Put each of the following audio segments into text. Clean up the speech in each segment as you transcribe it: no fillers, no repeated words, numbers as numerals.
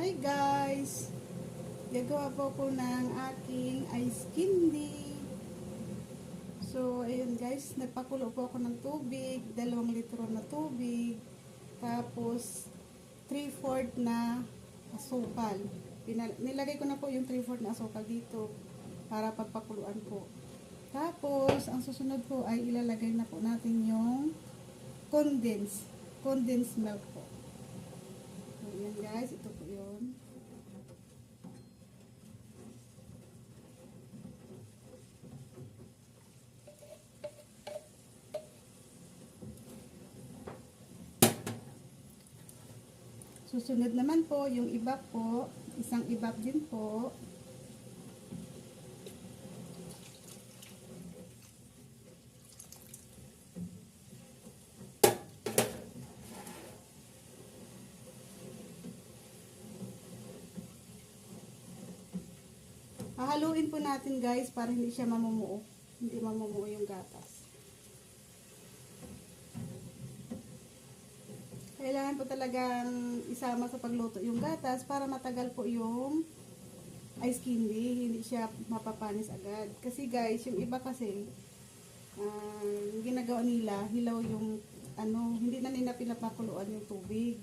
Hi guys! Gagawa po ko ng aking ice candy. So, ayun guys, nagpakulo po ako ng tubig, 2 litro na tubig, tapos 3/4 na asukal. Nilagay ko na po yung 3/4 na asukal dito para pagpakuluan po. Tapos, ang susunod po ay ilalagay na po natin yung condensed milk po. So, yan guys, ito po yun. Susunod naman po, yung ibap po, isang ibap din po. Hahaluin po natin guys para hindi siya mamumuo. Hindi mamumuo yung gatas. Kailangan po talagang isama sa pagluto yung gatas para matagal po yung ice candy. Hindi siya mapapanis agad. Kasi guys, yung iba kasi, ginagawa nila, hilaw yung, hindi na nila pinapakuluan yung tubig.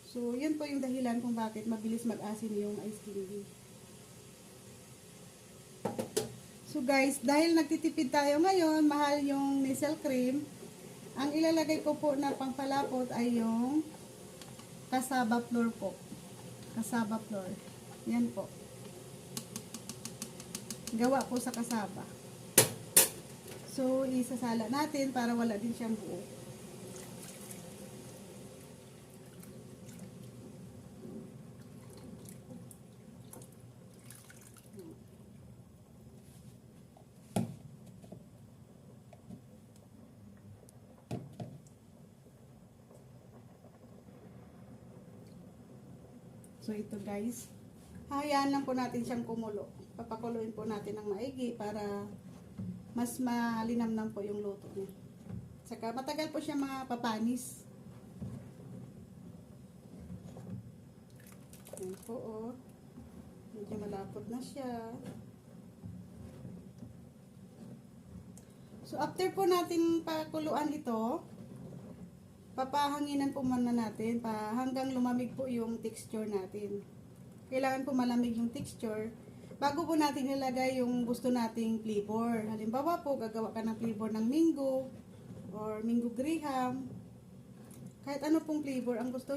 So, yun po yung dahilan kung bakit mabilis mag-asin yung ice candy. So guys, dahil nagtitipid tayo ngayon, mahal yung Nestle cream, ang ilalagay ko po na pangpalapot ay yung cassava flour po. Cassava flour. Yan po. Gawa po sa cassava. So, isasala natin para wala din siyang buo. So, ito guys. Hayaan lang po natin siyang kumulo. Papakuluin po natin ng maigi para mas malinamnam po yung luto niya. Saka matagal po siya mapapanis. Ayan po oh. Medyo malapot na siya. So, after po natin pakuluan ito, papahanginan po muna natin hanggang lumamig po yung texture natin. Kailangan po malamig yung texture bago po natin ilagay yung gusto nating flavor. Halimbawa po, gagawa ka ng flavor ng mango or mango graham. Kahit ano pong flavor ang gusto